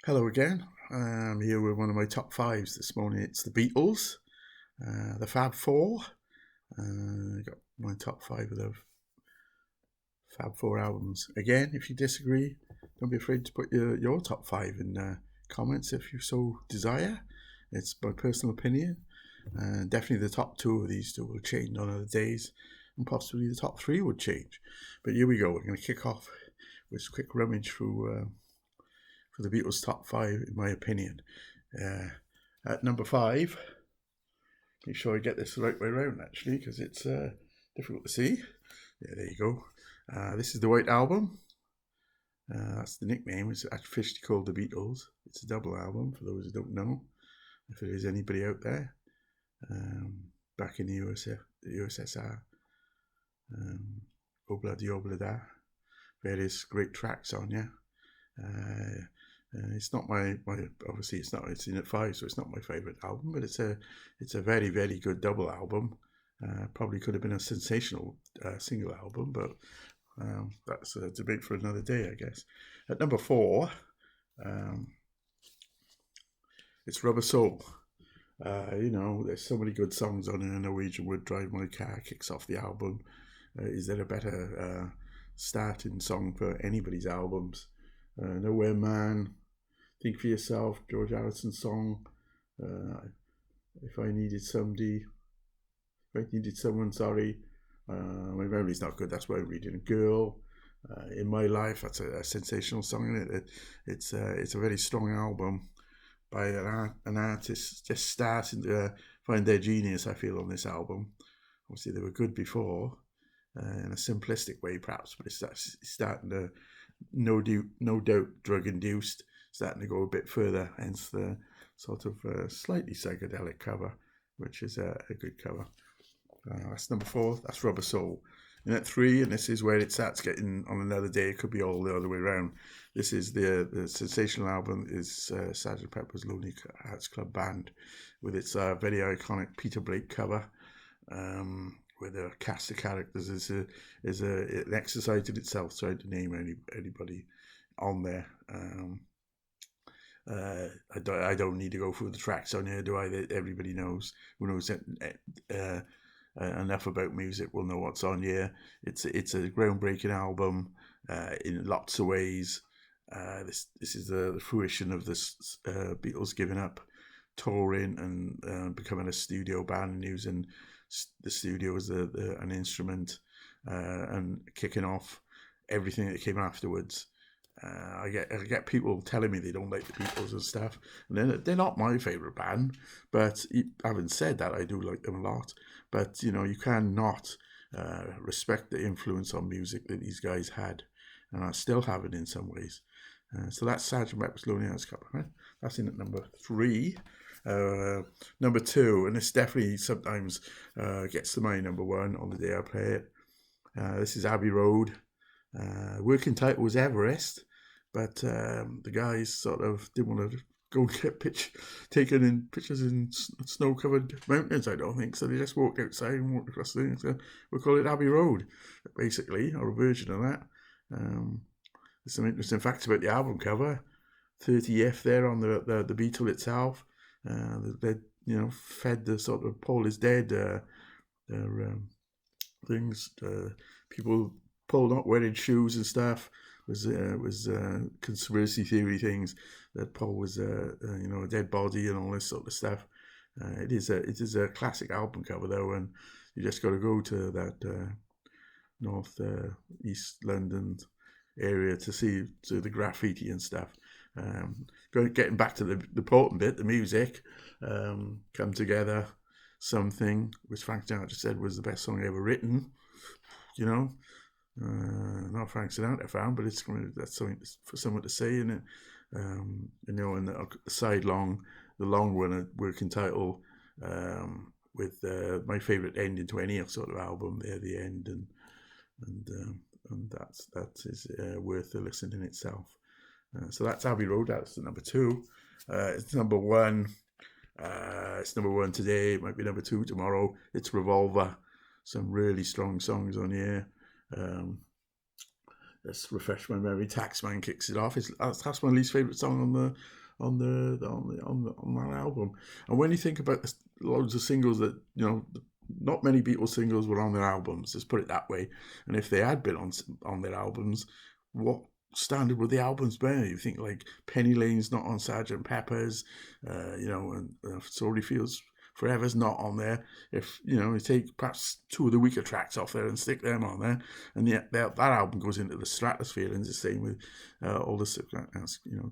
Hello again. I'm here with one of my top fives this morning. It's the Beatles, the Fab Four. Got my top five of the Fab Four albums. Again, if you disagree, don't be afraid to put your top five in comments if you so desire. It's my personal opinion. Definitely the top two of these two will change on other days, and possibly the top three would change. But here we go. We're going to kick off with a quick rummage through for the Beatles' top five, in my opinion. At number five, make sure I get this the right way around, actually, because it's difficult to see. Yeah, there you go. This is the White Album. That's the nickname. It's officially called the Beatles. It's a double album, for those who don't know, if there is anybody out there. Back in the USSR. Obladi Oblada. Various great tracks on, yeah. It's not my obviously it's in at five, so it's not my favourite album, but it's a very, very good double album. Probably could have been a sensational single album, but that's a debate for another day, I guess. At number four, it's Rubber Soul. There's so many good songs on it. Norwegian Would Drive My Car kicks off the album. Is there a better starting song for anybody's albums? Nowhere Man, Think for Yourself, George Harrison's song. If I Needed Somebody, If I Needed Someone, sorry. My memory's not good, that's why I'm reading. A Girl, In My Life, that's a sensational song, isn't it? It's a very strong album by an artist just starting to find their genius, I feel, on this album. Obviously, they were good before, in a simplistic way, perhaps, but it's starting to, no doubt, drug-induced, starting to go a bit further, hence the sort of slightly psychedelic cover, which is a good cover. That's number four. That's Rubber Soul. And at three, and this is where it starts getting on another day, it could be all the other way around. This is the sensational album is Sgt. Pepper's Lonely Hearts Club Band, with its very iconic Peter Blake cover, with a cast of characters is an exercise in itself, trying to name anybody on there. I don't need to go through the tracks on here, do I? Everybody knows. Who knows enough about music will know what's on here. It's a groundbreaking album in lots of ways. This is the fruition of this Beatles giving up touring and becoming a studio band and using the studio as an instrument and kicking off everything that came afterwards. I get people telling me they don't like the Beatles and stuff, and they're not my favourite band. But having said that, I do like them a lot. But you cannot respect the influence on music that these guys had, and I still have it in some ways. So that's Sgt. Pepper's Lonely Hearts Club. Right? That's in at number three. Number two, and this definitely sometimes gets to my number one on the day I play it. This is Abbey Road. Working title was Everest, but the guys sort of didn't want to go and get taken in pictures in snow-covered mountains, I don't think, so they just walked outside and walked across the thing. So we'll call it Abbey Road, basically, or a version of that. There's some interesting facts about the album cover. 30th there on the Beatle itself. They fed the sort of Paul is dead things. People Paul not wearing shoes and stuff was conspiracy theory things that Paul was a dead body and all this sort of stuff. It is a classic album cover though, and you just got to go to that north east London area to see the graffiti and stuff. Getting back to the important bit, the music, Come Together, Something, which Frank Sinatra said was the best song ever written. Not Frank Sinatra fan, but that's something for someone to say in it. And the side long, the long one, a working title, with my favourite ending to any sort of album. There, the end, and that is worth a listen in itself. So that's Abbey Road. That's the number two. It's number one. It's number one today. It might be number two tomorrow. It's Revolver. Some really strong songs on here. let's refresh my memory. Taxman kicks it off. That's my least favorite song on that album. And when you think about loads of singles that not many Beatles singles were on their albums. Let's put it that way. And if they had been on their albums, what standard would the albums be? You think like Penny Lane's not on Sgt. Pepper's, and Sorry Feels Forever's not on there. If you take perhaps two of the weaker tracks off there and stick them on there, and yet that album goes into the stratosphere. And it's the same with all the Ticket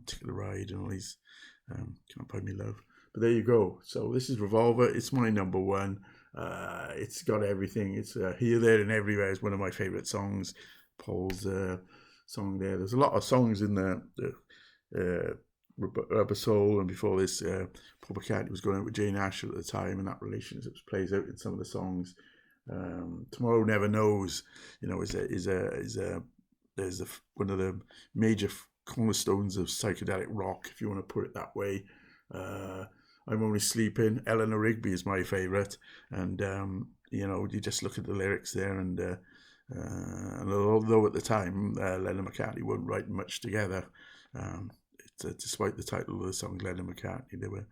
to Ride and all these Can't Buy Me Love. But there you go. So this is Revolver. It's my number one. It's got everything. It's Here, There, and Everywhere is one of my favourite songs. Paul's song there. There's a lot of songs in the Rubber Soul, and before this, Paul McCartney was going out with Jane Asher at the time, and that relationship plays out in some of the songs. Tomorrow Never Knows, is one of the major cornerstones of psychedelic rock, if you want to put it that way. I'm Only Sleeping. Eleanor Rigby is my favourite, and you just look at the lyrics there, and although at the time Lennon and McCartney weren't writing much together, despite the title of the song Lennon and McCartney, they were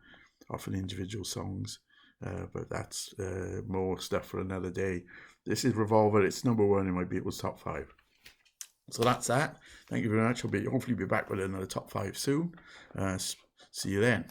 often individual songs, but that's more stuff for another day. This is Revolver. It's number one in my Beatles top 5. So that's that. Thank you very much. I'll hopefully be back with another top 5 soon. See you then.